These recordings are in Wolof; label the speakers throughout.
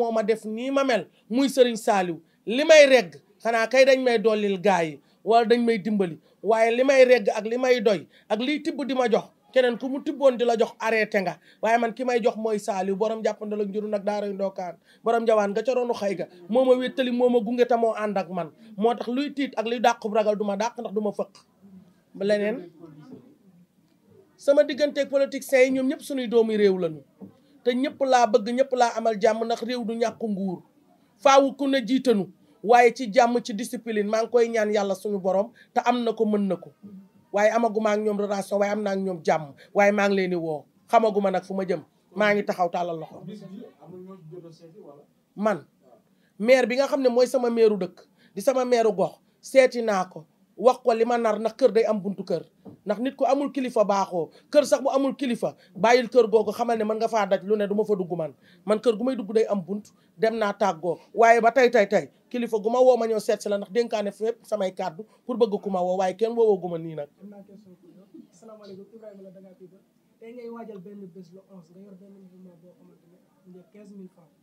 Speaker 1: moo ma def nii ma mel muy Serigne Saliou li may regg xanaa kay dañ may dollil gaa yi wala dañ may dimbali waaye li may regg ak li may doy ak liy tibb di ma jox keneen ku mu tibboon di la jox arrêté nga waaye man ki may jox mooy Saliou borom jàppandal ak njuru nag daaray ndookaan borom njawaan nga ca roonu xëy ga moo ma wéttali moo ma gunge ta moo ànd ak man moo tax luy tiit ak luy dàqub ragal du ma dàq ndax du ma fëq leneen sama digganteeg politiciens yi ñoom ñëpp suñuy doomi réew lañu te ñëpp laa bëgg ñëpp laa amal jàmm ndax réew du ñàkk nguur faawu ku ne jiitanu waaye ci jàmm ci discipline maa ngi koy ñaan yàlla suñu borom te am na ko mën na ko waaye amaguma ak ñoom relation waaye am naa ak ñoom jàmm waaye maa ngi leen di woo xamaguma nag fu ma jëm maa ngi taxaw tàllal loxo man maire bi nga xam ne mooy sama maireu dëkk di sama maireu gox seeti naa ko wax ko li ma nar ndax kër day am buntu kër ndax nit ku amul kilifa baaxoo kër sax bu amul kilifa bàyyil kër googu xamal ne mën nga faa daj lu ne du ma fa dugg man kër gu may dugg day am bunt dem naa tàggoo waaye ba tey kilifa gu ma woo ma ñëw seet si la ndax dénkaane fépp samay kàddu pour bëgg ku ma woo waaye kenn woowoo gu ma nii nag.
Speaker 2: asalaamaaleykum Ibrahima la Dakar People tey ngay waajal benn bés le 11 nga yor benn mouvement boo xamante ne 15000 francs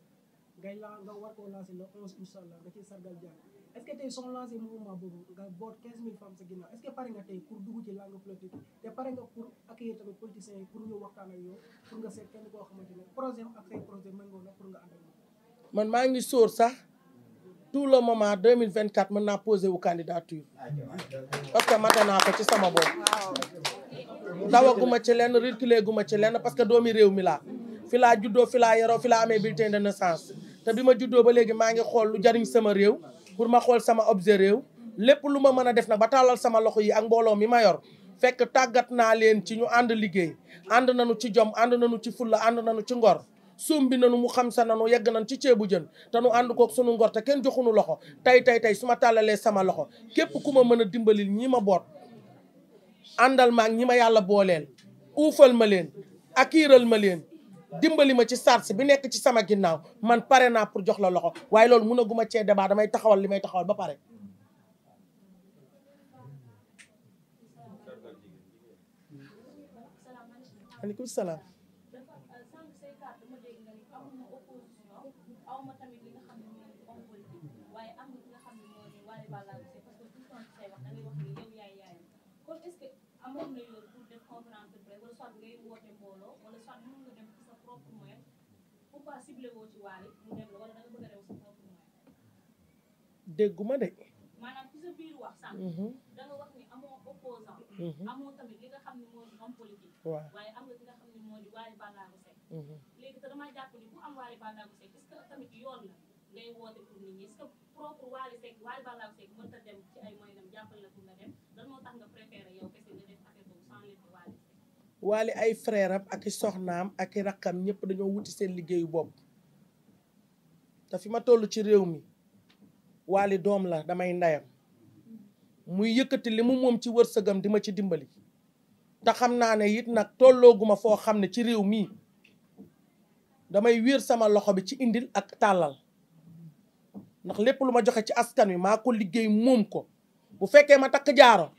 Speaker 2: nga war koo lancer le 11 incha allah nga ciy sargal jàmm est-ce que tey soo lancé mouvement boobu nga boot 15000 femmes sa ginnaaw est-ce que pare nga tey pour dugg ci langue politique te pare nga pour accueillir tamit politiciens yi pour ñu waxtaan ak yow pour nga seet kenn koo xamante ne projet ak say projet méngoo na pour nga ànd ak
Speaker 1: man maa ngi sóor sax tout le moment 2024 mën naa posé wu candidature parce que mate naa ko ci sama bopp dawaguma ci lenn reculé guma ci lenn parce que doomi réew mi laa fi laa juddoo fi laa yaroo fi laa amee bulletin de naissance te bi ma juddoo ba léegi maa ngi xool lu jariñ sama réew pour ma xool sama objet réew lépp lu ma mën a def nag ba tàllal sama loxo yi ak mbooloo mi ma yor fekk tàggat naa leen ci ñu ànd liggéey ànd nañu ci jom ànd nañu ci fulla ànd nañu ci ngor sumbi nanu mu xam sa nanu yegg nañ ci ceebu jën te nu ànd kook sunu ngor te kenn joxunu loxo tey su ma tàllalee sama loxo képp ku ma mën a dimbalil ñi ma boot àndal ma ak ñi ma yàlla booleel uufal ma leen akiiral ma leen dimbali ma ci sars bi nekk ci sama ginnaaw man pare naa pour jox la loxo waaye loolu mun a guma cee débat damay taxawal li may taxawal ba pare aleykum salaam dégguma de
Speaker 3: maanaam ci sa biir wax sax da nga wax ni amoo opposant amoo tamit li nga xam ne moo di homme politique waaye am nga li nga xam ne moo di Wally Ballago Seck léegi te dama jàpp ni ku am Wally Ballago Seck est-ce que tamit yoon la ngay woote pour nit ñi est-ce que propre Wally Ballago Seck mën ta dem ci ay moyenam jàppale la pour nga dem lan moo tax nga préféré yow kese nga def affaire boobu sans lettre Wally Seck
Speaker 1: Wally ay frère am ak i soxnaam ak i rakkam ñëpp dañoo wuti seen liggéeyu bopp te fi ma toll ci réew mi Wally doom la damay ndeyam muy yëkkati li mu moom ci wërsëgam di ma ci dimbali te xam naa ne it nag tollooguma foo xam ne ci réew mii damay wéer sama loxo bi ci indil ak tàllal ndax lépp lu ma joxe ci askan wi maa ko liggéey moom ko bu fekkee ma takk jaaro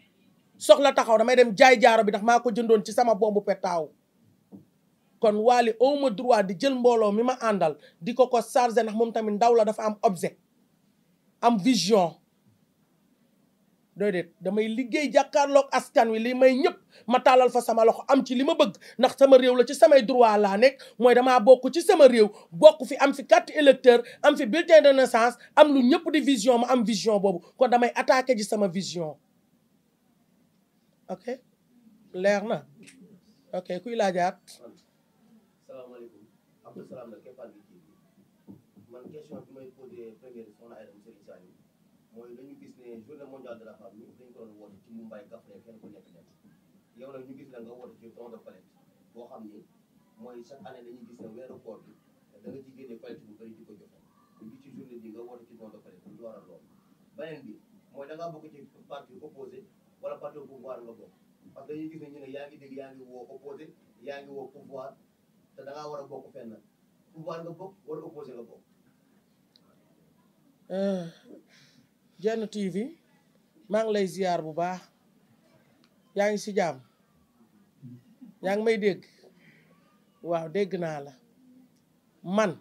Speaker 1: soxla taxaw damay dem jaay jaaro bi ndax maa ko jëndoon ci sama bombu petaaw kon Wally awma droit di jël mbooloo mi ma àndal di ko chargé ndax moom tamit ndaw la dafa am objet am vision déedéet damay liggéey jàkkaarloog askan wi li may ñëpp ma tàllal fa sama loxo am ci li ma bëgg ndax sama réew la ci samay droit laa nekk mooy damaa bokk ci sama réew bokk fi am fi carte électeur am fi bulletin de naissance am lu ñëpp di vision ma am vision boobu kon damay attaqué ji sama vision ok leer na ok kuy laajaat
Speaker 4: salaamaaleykum Abdou Salam la Kepal bi man question bi may posé première soxna Aïda Serigne Saliou mooy dañu gis ne journée mondiale de la femme ñu dañ ko doon woote ci Mumbai Kaffrine kenn ku nekk dem yow nag ñu gis la nga woote ci don de collecte boo xam ni mooy chaque année dañuy gis ne weeru koor bi da nga ci génne collecte bu bëri di ko joxe ñu gis ci journée bi nga woote ci don de collecte lu waral loolu beneen bi mooy da ngaa bokk ci parti opposé wala parti au pouvoir nga bokk parce que dañuy gis ne ñu ne yaa ngi dégg yaa ngi woo opposé yaa ngi woo pouvoir te da ngaa war a bokk fenn pouvoir nga bokk wala opposé nga bokk.
Speaker 1: Jenn TV maa ngi lay ziar bu baax yaa ngi si jàmm yaa ngi may dégg waaw dégg naa la man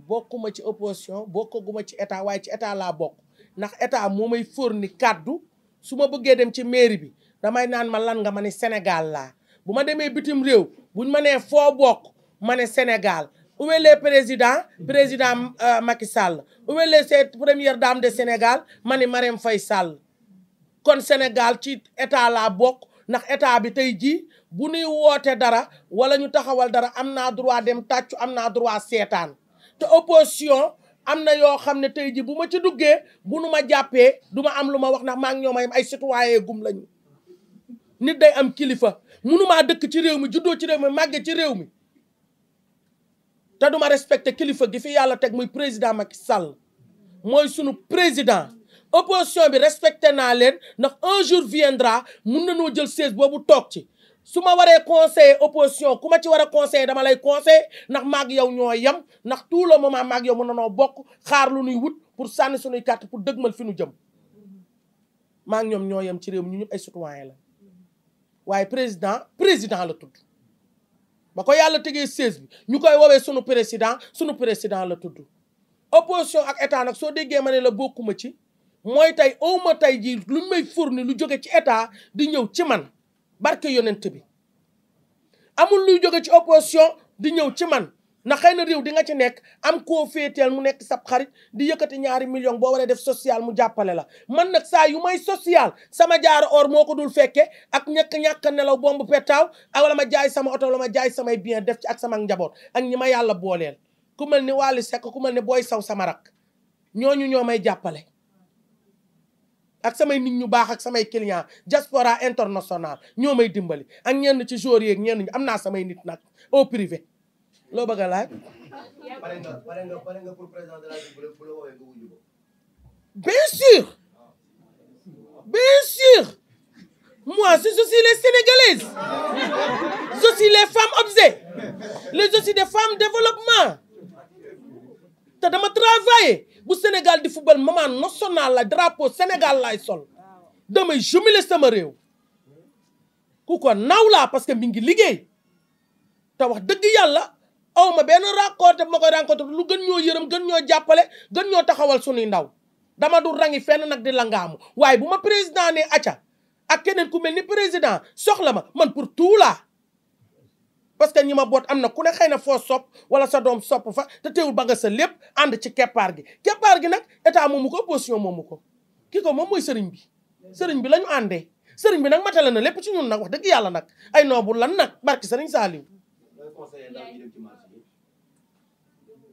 Speaker 1: bokkuma ci opposition bokkaguma ci état waaye ci état laa bokk ndax état moo may fourni kàddu su ma bëggee dem ci mairie bi damay naan ma lan nga ma ne Sénégal laa bu ma demee bitim réew buñ ma nee foo bokk ma ne Sénégal où est le président Macky Sall où est les première dame de Sénégal ma ne Marème Faye Sall kon Sénégal ci état laa bokk ndax état bi tey jii bu ñuy woote dara wala ñu taxawal dara am naa droit dem tàccu am naa droit seetaan te opposition am na yoo xam ne tey jii bu ma ci duggee bu nu ma jàppee du ma am lu ma wax ndax maa ngi ñoom ay citoyen gum lañu nit day am kilifa munumaa dëkk ci réew mi juddoo ci réew mi màgge ci réew mi te duma respecté kilifa gi fi yàlla teg muy président Macky Sall mooy sunu président opposition bi respecté naa leen ndax un jour viendra mun nañoo jël siège boobu toog ci su ma waree conseiller opposition ku ma ci war a conseiller dama lay conseiller ndax maag yow ñoo yem ndax tout le moment maag yow mën nanoo bokk xaar lu nuy wut pour sànni sunuy carte pour dëgmal fi nu jëm maag ñoom ñoo yem ci réew mi ñu ñëpp ay citoyen la waaye président la tudd ba ko yàlla tegee siège bi ñu koy woowee sunu président la tudd opposition ak état nag soo déggee ma ne la bokkuma ci mooy tey awma tey ji lu may fourni lu jóge ci état di ñëw ci man barke yonent bi amul luy jóge ci opposition di ñëw ci man ndax xëy na réew di nga ci nekk am koo féeteel mu nekk sab xarit di yëkkati $2 millions boo waree def social mu jàppale la man nag saa yu may social sama jaaro or moo ko dul fekke ak ñàkk nelaw bombu petaaw ak wala ma jaay sama oto wala ma jaay samay bien def ci ak sama njaboot ak ñi ma yàlla booleel ku mel ni Wally Seck ku mel ni Boy Saw sama rak ñooñu ñoo may jàppale ak samay nit ñu baax ak samay client diaspora international ñoo may dimbali ak ñenn ci joueurs yeeg ñenn ñi am naa samay nit nag au privé loo bëgg a laaj.
Speaker 4: pare nga pour président de la République bu la woowee nga wuyu ko.
Speaker 1: bien sûr moi je suis les Sénégalaises je suis les femmes objets je suis des femmes développement te dama travailler bu Sénégal di football maman national la drapeau Sénégal laay sol damay jumelé sama réew ku ko naw laa parce que mi ngi liggéey te wax dëgg yàlla aw ma benn rencontre ma koy rencontre lu gën ñoo yërëm gën ñoo jàppale gën ñoo taxawal sunuy ndaw dama du rangi fenn nag di langaamu waaye bu ma président ne acca ak keneen ku mel ni président soxla ma man pour tout la parce que ñi ma boot am na ku ne xëy na foo sopp wala sa doom sopp fa te teewul ba nga sa lépp ànd ci keppaar gi nag état moomu ko opposition moomu ko kii ko moom mooy sëriñ bi la ñu àndee sëriñ bi nag matale na lépp ci ñun nag wax dëgg yàlla nag ay noobu lan nag barki sëriñ Saliou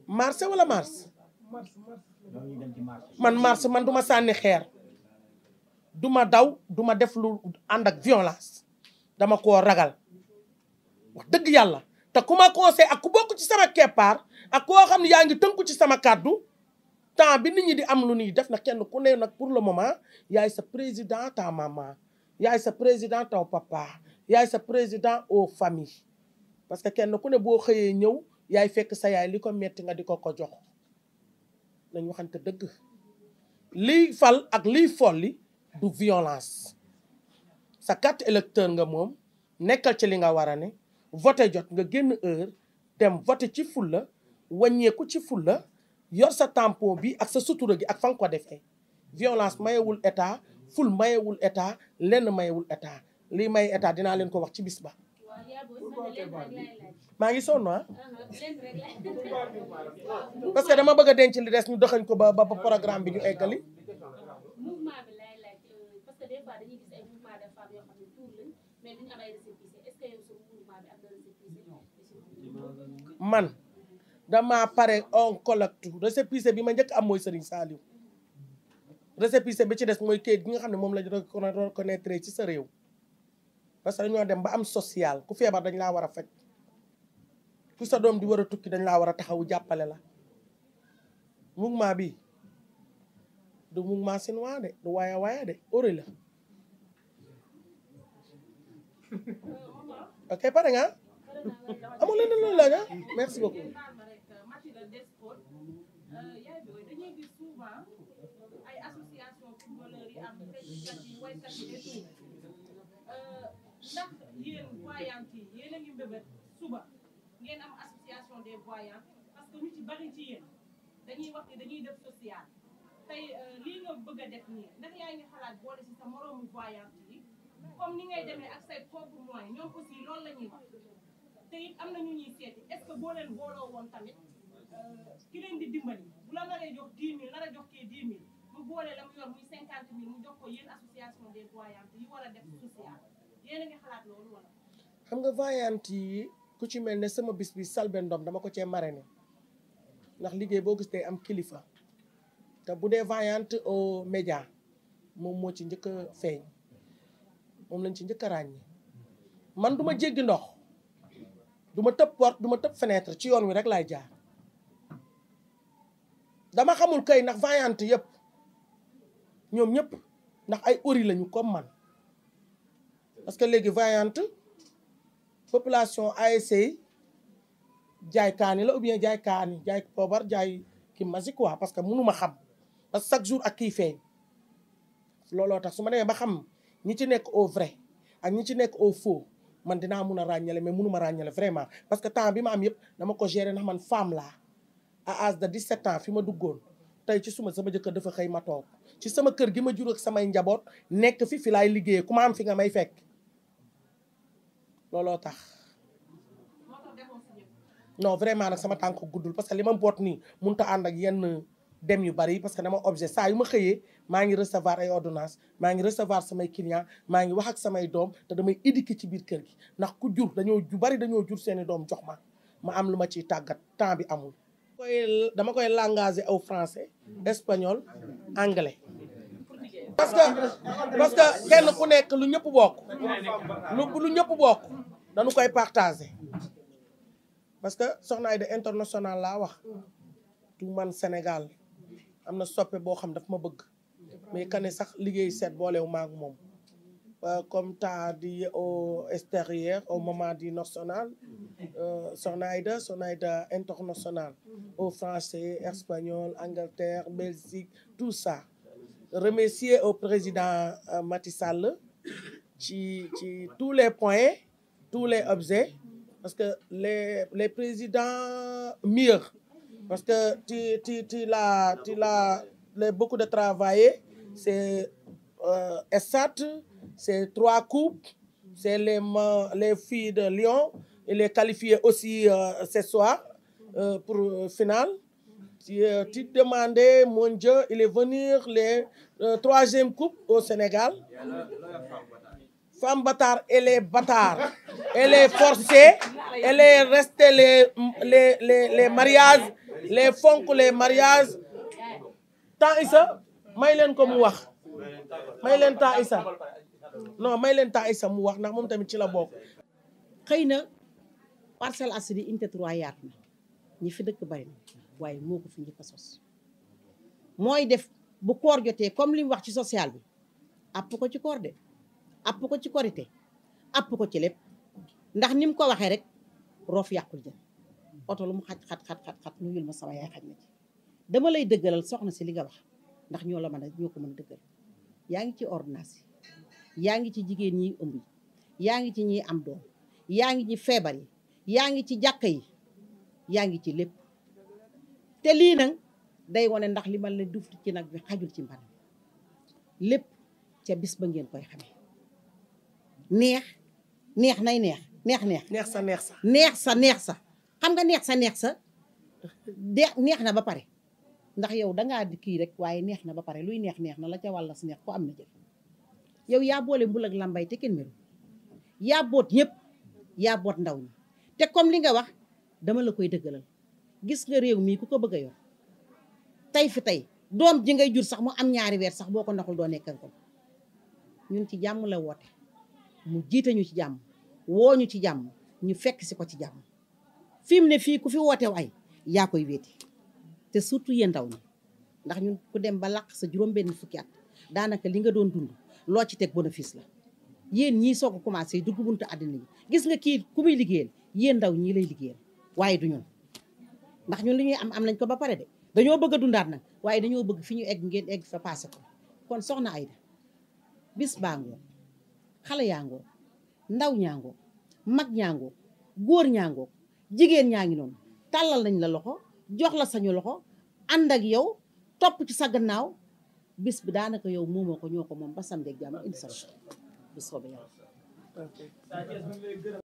Speaker 1: marché wala mars man duma sànni xeer duma daw duma def lu ànd ak violence dama koo ragal wax dëgg yàlla te ku ma conseil ak ku bokk ci sama keppaar ak koo xam ne yaa ngi tënku ci sama kàddu temps bi nit ñi di am lu ñuy def na kenn ku ne nag pour le moment yaay sa président ta maman yaay sa président taw papa yaay sa président aux familles parce que kenn ku ne boo xëyee ñëw yaay fekk sa yaay li ko metti nga di ko jox nañ waxante dëgg liy fal ak liy folli du violence sa carte électeur nga moom nekkal ci li nga war a ne voté jot nga génn heure dem voté ci fulla wàññeeku ci fulla yor sa tampon bi ak sa sutura gi ak fa nga ko defee violence mayewul état ful mayewul état lenn mayewul état lii may état dinaa leen ko wax ci bis ba maa ngi sonn parce que dama bëgg a denc li des ñu doxañ ko ba programme bi ñu eggali.
Speaker 3: mouvement bi lay laaj parce que des fois dañuy gis ay mouvement de femmes yoo xam ne tuur lañ mais duñu am ay récépissé est-ce que yow sa mouvement bi am na récépissé.
Speaker 1: man dama pare on collecte récépissé bi ma njëkk am mooy Serigne Saliou récépissé bi ci des mooy kayit gi nga xam ne moom lañu reconnaître ci sa réew. parce que dañoo dem ba am social ku feebar dañ laa war a faj ku sa doom di war a tukki dañ laa war a taxawu jàppale la mouvement bi du mouvement chinois de du waaya de ore la ok pare nga amul leneen loolu la nga merci beaucoup
Speaker 5: ndax yéen voyante yi yéen a ngi mbébét suba ngeen am association des voyantes parce que ñu ci bari ci yéen dañuy wax ni dañuy def social tey lii nga bëgg a def nii ndax yaa ngi xalaat boole si sa moroomu voyante yi comme ni ngay demee ak say propre moyen ñoom aussi loolu la ñuy wax te it am na ñu ñuy seeti est-ce que boo leen booloo woon tamit ki leen di dimbali bu la naree jox 10 000 nar a jox kii 10 000 mu boole la mu yor muy 50 000 mu jox ko yéen association des voyantes yi war a def social yéen a ngi xalaat loolu wala.
Speaker 1: xam nga voyante yi ku ci mel ne sama bis bi Salbe Ndom dama ko cee marraine ndax liggéey boo gis day am kilifa te bu dee voyante au média moom moo ci njëkk a feeñ moom lañ ci njëkk a ràññi man du ma jéggi ndox du ma tëb porte du ma tëb fenêtre ci yoon wi rek laay jaar dama xamul kay ndax voyante yëpp ñoom ñëpp ndax ay ori lañu comme man parce que léegi voyante population ASC jaay kaani la ou bien jaay kaani jaay poobar jaay ki masi quoi parce que mënuma xam parce que chaque jour ak kii feeñ looloo tax su ma demee ba xam ñi ci nekk au vrai ak ñi ci nekk au faux man dinaa mun a ràññale mais mënuma ràññale vraiment parce que temps bi ma am yëpp dama ko gérer ndax man femme laa à âge de 17 ans fi ma duggoon tey ci sama jëkkër dafa xëy ma toog ci sama kër gi ma jur ak samay njaboot nekk fi laay liggéeyee ku ma am fi nga may fekk looloo tax non vraiment nag sama tànk guddul parce que li ma boot nii mënut a ànd ak yenn dem yu bari parce que dama objet saa yu ma xëyee maa ngi recevoir ay ordonnance maa ngi recevoir samay client maa ngi wax ak samay doom te damay éduquer ci biir kër gi ndax ku jur dañoo jur seeni doom jox ma am lu ma ciy tàggat temps bi amul dama koy langager au français espagnol anglais parce que kenn ku nekk lu ñëpp bokk lu ñëpp bokk dañu koy partager parce que Soxna Aïda international laa wax du man Sénégal am na soppe boo xam daf ma bëgg mais kane sax liggéey seet boolewu maak moom comme t'as dit au extérieur au moment du national Soxna Aïda international au français espagnol Angleterre Belgique tout ça remercier au président Macky Sall ci tous les points tous les objets parce que les présidents meilleurs parce que tu l'as beaucoup de travailler c'est Esat c'est 3 coupes c'est les filles de Lyon il est qualifié aussi ce soir pour finale tu demandais mon Dieu il est venu les 3e coupe au Sénégal femme bâtard elle est bâtard elle est forcée elle est restée les mariages les fonk les mariages temps isa may leen ko mu wax may leen temps isa non may leen temps isa mu wax ndax moom tamit ci la bokk
Speaker 6: xëy na Parcelles Assainies unité 3 yaatu na ñi fi dëkk bari na waaye moo ko fi njëkk a sos mooy def bu koor jotee comme li mu wax ci social bi app ko ci koor de app ko ci korité app ko ci lépp ndax ni mu ko waxee rek roof yàqul jën oto lu mu xat nuyul ma sama yaay xaj na ci dama lay dëggalal soxna si li nga wax ndax ñoo ko mën a dëggal yaa ngi ci ordonnance yi yaa ngi ci jigéen ñi ëmb yi yaa ngi ci ñi am doom yaa ngi ci feebar yi yaa ngi ci jàkka yi yaa ngi ci lépp te lii nag day wane ndax li man la duuf ci nag bi xajul ci mban lépp ca bis ba ngeen koy xamee neex sa xam nga neex sa neex na ba pare ndax yow dangaa di kii rek waaye neex na ba pare luy neex na la ca wàlla si neex ko am na jël yow yaa boole mbul ak lambay te kenn meru yaa boot ñëpp yaa boot ndaw ñi te comme li nga wax dama la koy dëggalal gis nga réew mii ku ko bëgg a yor tey fi tey doom ji ngay jur sax mu am 2 weer sax boo ko naxul doo nekk ak ko ñun ci jàmm la woote mu jiite ñu ci jàmm woo ñu ci jàmm ñu fekk si ko ci jàmm fi mu ne fii ku fi wootew ay yaa koy wéeti te surtout yéen ndaw ñi ndax ñun ku dem ba làq sa juróom-benn fukki at daanaka li nga doon dund loo ci teg bénéfice la yéen ñii soog a commencé dugg buntu àddina yi gis nga kii ku muy liggéeyal yéen ndaw ñii lay liggéeyal waaye du ñun ndax ñun li ñuy am nañ ko ba pare de dañoo bëgg a dundaat nag waaye dañoo bëgg fi ñu egg ngeen egg fa passé ko kon soxna Aïda bis baa ngoo xale yaa ngoo ndaw ñaa ngoo mag ñaa ngoo góor ñaa ngoo jigéen ñaa ngi noonu tàllal nañ la loxo jox la sañu loxo ànd ak yow topp ci sa gannaaw bis bi daanaka yow moomoo ko ñoo ko moom ba samedi ak jàmm indi sa bu soobee yàlla.